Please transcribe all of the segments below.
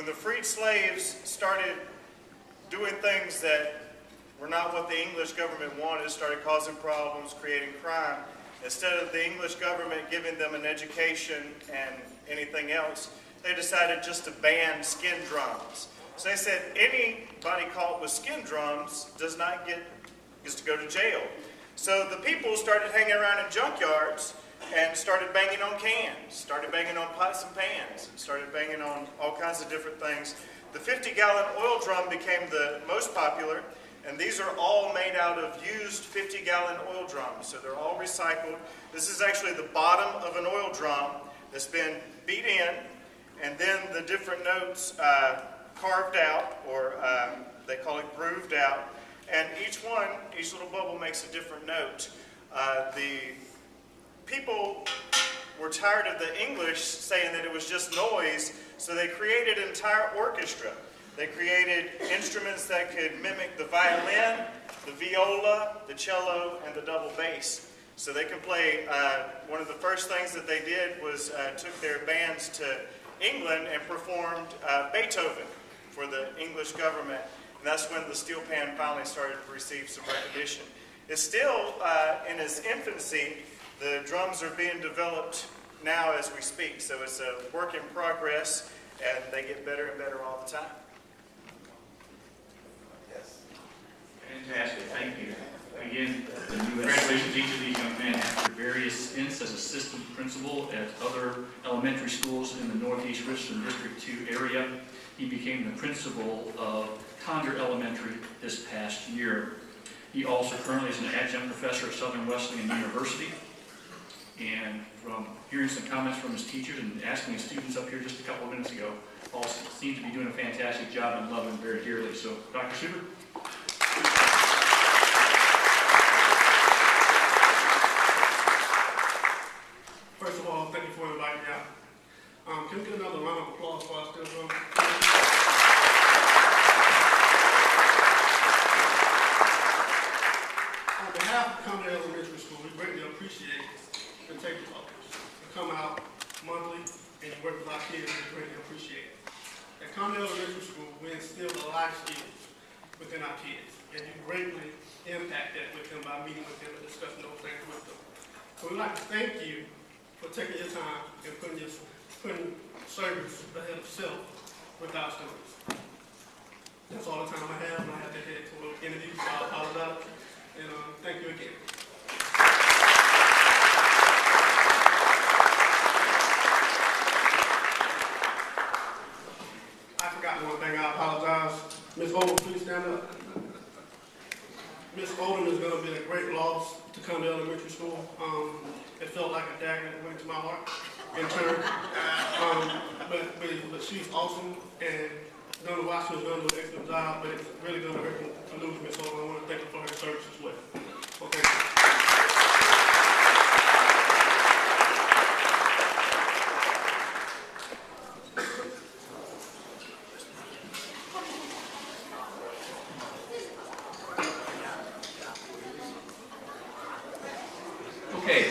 When the freed slaves started doing things that were not what the English government wanted, started causing problems, creating crime, instead of the English government giving them an education and anything else, they decided just to ban skin drums. So they said anybody caught with skin drums gets to go to jail. So the people started hanging around in junkyards and started banging on cans, started banging on pots and pans, and started banging on all kinds of different things. The 50-gallon oil drum became the most popular, and these are all made out of used 50-gallon oil drums, so they're all recycled. This is actually the bottom of an oil drum that's been beat in, and then the different notes carved out, or they call it grooved out, and each little bubble makes a different note. The people were tired of the English saying that it was just noise, so they created an entire orchestra. They created instruments that could mimic the violin, the viola, the cello, and the double bass. So they could play, one of the first things that they did was took their bands to England and performed Beethoven for the English government. And that's when the steel pan finally started to receive some recognition. It's still in its infancy. The drums are being developed now as we speak. So it's a work in progress, and they get better and better all the time. Fantastic, thank you. Again, congratulations to each of these young men. After various stints as assistant principal at other elementary schools in the Northeast Richland District 2 area, he became the principal of Conder Elementary this past year. He also currently is an adjunct professor at Southern Wesleyan University. And from hearing some comments from his teachers and asking his students up here just a couple of minutes ago, all seem to be doing a fantastic job and love him very dearly. So, Dr. Super. First of all, thank you for inviting me out. Can we get another round of applause for our steel drum? On behalf of Conder Elementary School, we greatly appreciate the take to come out monthly and work with our kids. We greatly appreciate it. At Conder Elementary School, we instill the life skills within our kids, and you greatly impact that with them by meeting with them and discussing those things with them. So we'd like to thank you for taking your time and putting service ahead of self with our students. That's all the time I have, and I have to head to an interview, so I apologize. And thank you again. I forgot one thing, I apologize. Ms. Odom, please stand up. Ms. Odom is going to be a great loss to Conder Elementary School. It felt like a dagger that went into my heart in turn. But she's awesome, and Donna Watson is going to do an excellent job, but it's really going to hurt to lose Ms. Odom. I want to thank her for her service as well. So thank you. Okay.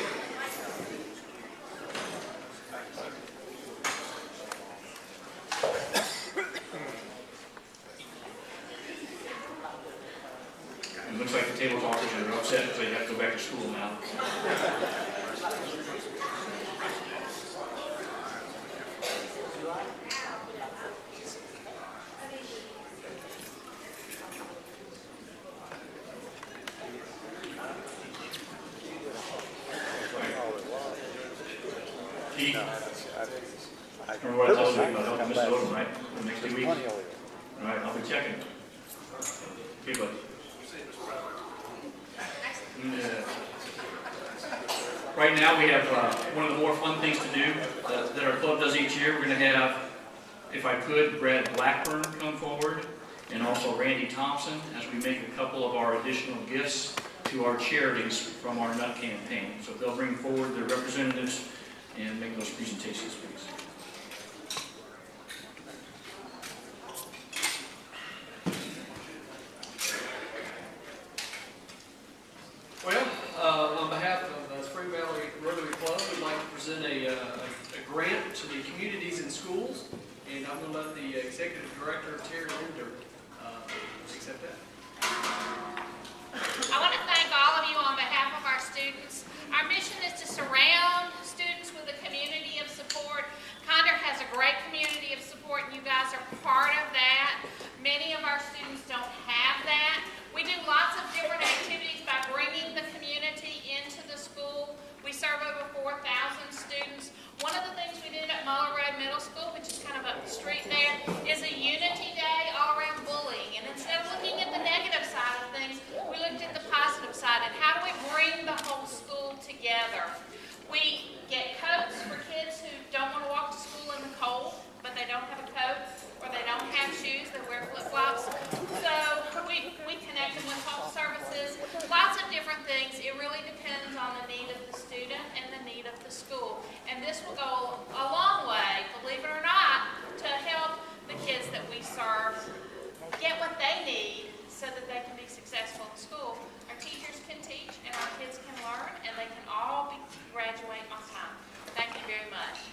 It looks like the table talkers are upset because they have to go back to school now. Keith, remember what I told you about helping Mrs. Odom, right? The next 2 weeks? All right, I'll be checking. Okay, buddy. Right now we have one of the more fun things to do that our club does each year. We're going to have, if I could, Brad Blackburn come forward, and also Randy Thompson, as we make a couple of our additional gifts to our charities from our nut campaign. So if they'll bring forward their representatives and make those presentations, please. Well, on behalf of the Spring Valley Rotary Club, we'd like to present a grant to the communities and schools, and I'm going to let the Executive Director, Terry Linder, accept that. I want to thank all of you on behalf of our students. Our mission is to surround students with a community of support. Conder has a great community of support, and you guys are part of that. Many of our students don't have that. We do lots of different activities by bringing the community into the school. We serve over 4,000 decided, how do we bring the whole school together? We get coats for kids who don't want to walk to school in the cold, but they don't have a coat, or they don't have shoes, they wear flip-flops. So we connect them with home services, lots of different things. It really depends on the need of the student and the need of the school. And this will go a long way, believe it or not, to help the kids that we serve get what they need so that they can be successful in school. Our teachers can teach and our kids can learn, and they can all graduate on time. Thank you very much.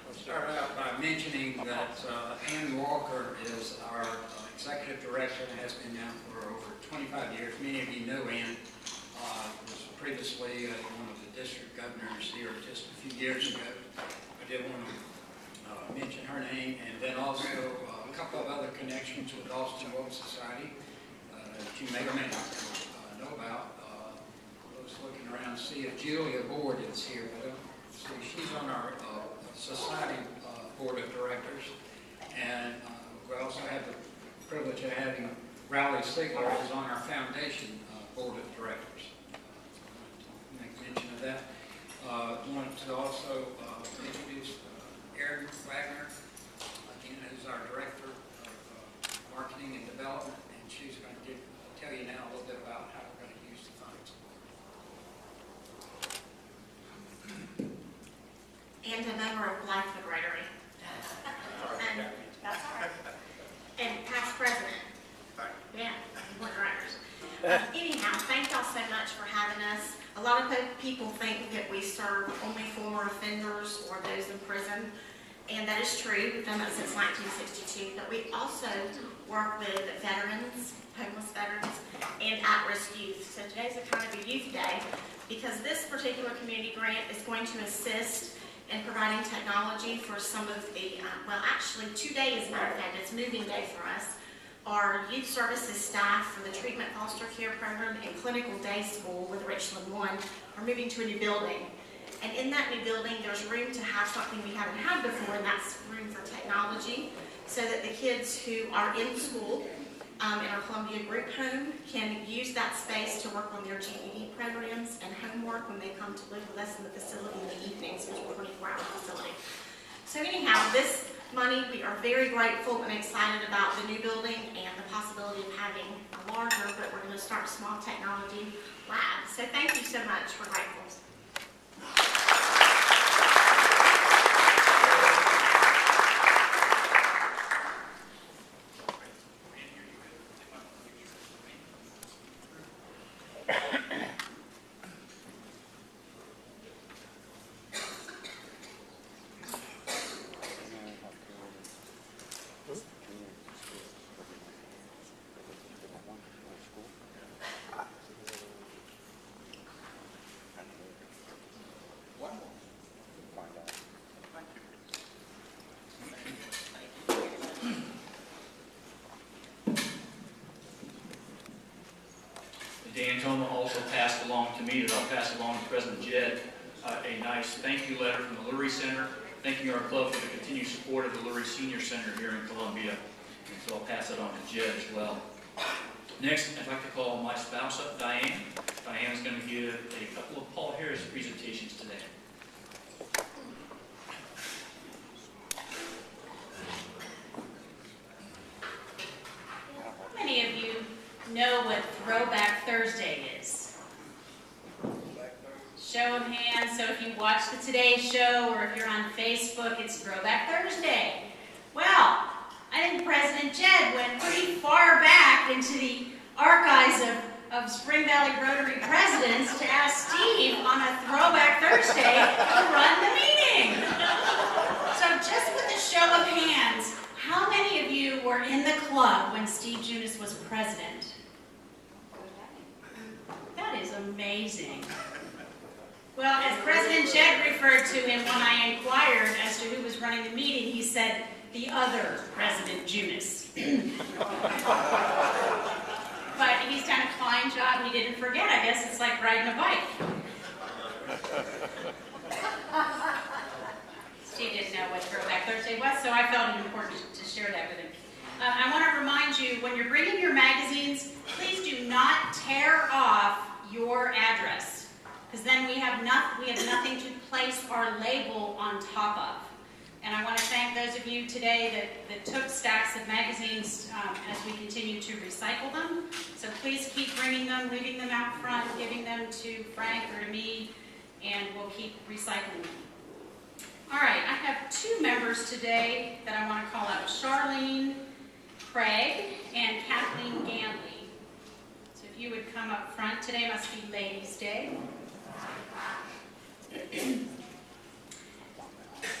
We'll start out by mentioning that Ann Walker is our executive director and has been now for over 25 years. Many of you know Ann. Was previously one of the district governors here just a few years ago. I did want to mention her name, and then also a couple of other connections with Austin World Society that you may or may not know about. I was looking around to see if Julia Board is here. I don't see. She's on our society board of directors, and we also have the privilege of having Riley Sigler is on our foundation board of directors. Make mention of that. Wanted to also introduce Erin Wagner, again, who's our director of marketing and development, and she's going to tell you now a little bit about how we're going to use the funds. And a member of Life with Rotary. And that's all right. And past president. Yeah, board of directors. Anyhow, thank y'all so much for having us. A lot of people think that we serve only former offenders or those in prison, and that is true. We've done that since 1962, but we also work with veterans, homeless veterans, and at-risk youth. So today's a kind of a youth day because this particular community grant is going to assist in providing technology for some of the, well, actually 2 days, matter of fact, it's moving day for us. Our youth services staff for the treatment foster care program and clinical day school with Richland 1 are moving to a new building. And in that new building, there's room to have something we haven't had before, and that's room for technology, so that the kids who are in school in our Columbia group home can use that space to work on their GED programs and homework when they come to live with us in the facility in the evenings, which is a 24-hour facility. So anyhow, this money, we are very grateful and excited about the new building and the possibility of having a larger, but we're going to start a small technology lab. So thank you so much. We're grateful. Dan Toma also passed along to me, that I'll pass along to President Jed, a nice thank you letter from the Lurie Center, thanking our club for the continued support of the Lurie Senior Center here in Columbia. And so I'll pass it on to Jed as well. Next, I'd like to call my spouse up, Diane. Diane is going to give a couple of Paul Harris presentations today. How many of you know what Throwback Thursday is? Show of hands. So if you watch the Today Show or if you're on Facebook, it's Throwback Thursday. Well, I think President Jed went pretty far back into the archives of Spring Valley Rotary presidents to ask Steve on a Throwback Thursday to run the meeting. So just with a show of hands, how many of you were in the club when Steve Junis was president? That is amazing. Well, as President Jed referred to him when I inquired as to who was running the meeting, he said, the other President Junis. But he's done a fine job. He didn't forget. I guess it's like riding a bike. So Steve didn't know what Throwback Thursday was, so I felt it important to share that with him. I want to remind you, when you're bringing your magazines, please do not tear off your address, because then we have nothing to place our label on top of. And I want to thank those of you today that took stacks of magazines as we continue to recycle them. So please keep bringing them, leaving them out front, giving them to Frank or to me, and we'll keep recycling them. All right, I have two members today that I want to call out, Charlene Craig and Kathleen Ganley. So if you would come up front, today must be Ladies' Day.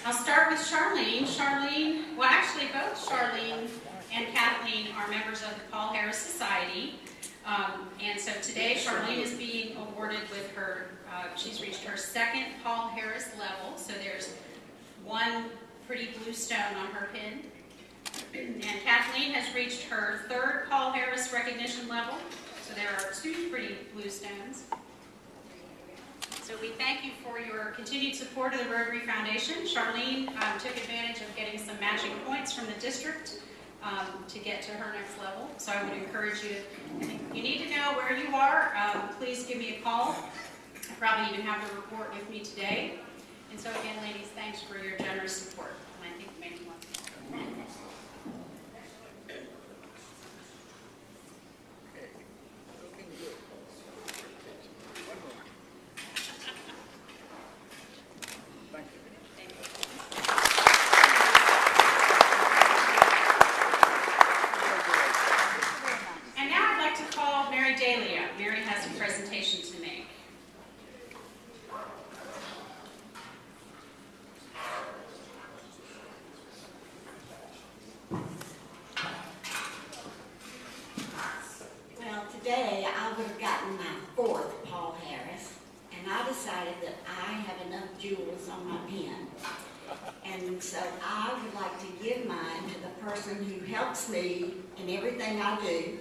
I'll start with Charlene. Well, actually both Charlene and Kathleen are members of the Paul Harris Society. And so today Charlene is being awarded with her, she's reached her second Paul Harris level. So there's one pretty blue stone on her pin. And Kathleen has reached her third Paul Harris recognition level. So there are two pretty blue stones. So we thank you for your continued support of the Rotary Foundation. Charlene took advantage of getting some matching points from the district to get to her next level. So I would encourage you to, if you need to know where you are, please give me a call. I probably even have the report with me today. And so again, ladies, thanks for your generous support. And I think maybe one. Mary has a presentation to make. Well, today I would have gotten my fourth Paul Harris, and I decided that I have enough jewels on my pen. And so I would like to give mine to the person who helps me in everything I do.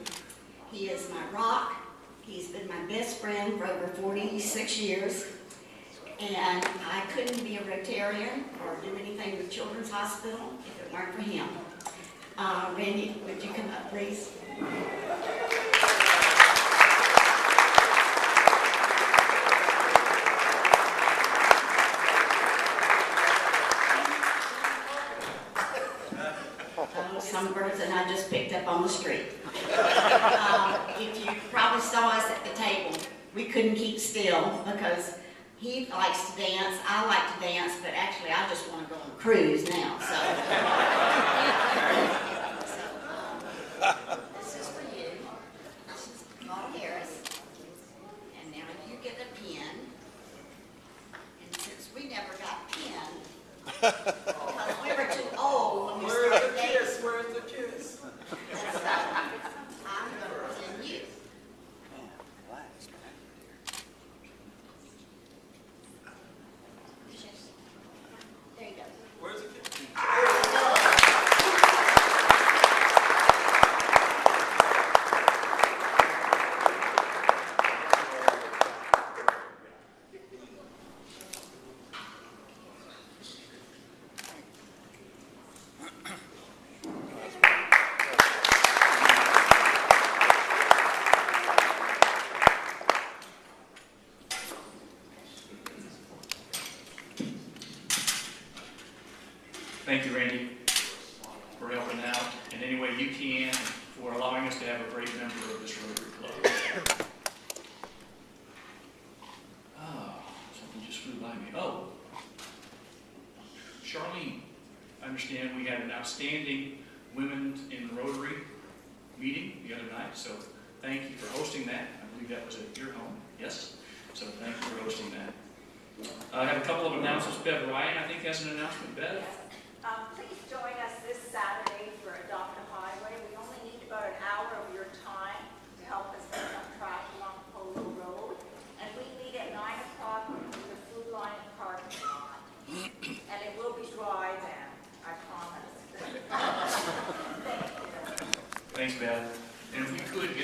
He is my rock. He's been my best friend for over 46 years, and I couldn't be a Rotarian or do anything with Children's Hospital if it weren't for him. Randy, would you come up, please? Some birds that I just picked up on the street. If you probably saw us at the table, we couldn't keep still because he likes to dance, I like to dance, but actually I just want to go on a cruise now. So, this is for you. This is Paul Harris. And now you get a pen. And since we never got pen, because we were too old when we started dating. Where's the kiss? I'm going to present you. There you go. Where's the kiss? Thank you, Randy, for helping out in any way you can, and for allowing us to have a great member of this Rotary Club. Oh, something just flew by me. Oh, Charlene, I understand we had an outstanding Women in Rotary meeting the other night, so thank you for hosting that. I believe that was at your home, yes? So thank you for hosting that. I have a couple of announcements. Bev Ryan, I think, has an announcement. Bev? Please join us this Saturday for Adopt a Highway. We only need about an hour of your time to help us get some trash along Polo Road. And we meet at 9 o'clock in the Food Line parking lot. And it will be dry then, I promise. Thanks, Bev. And if we could get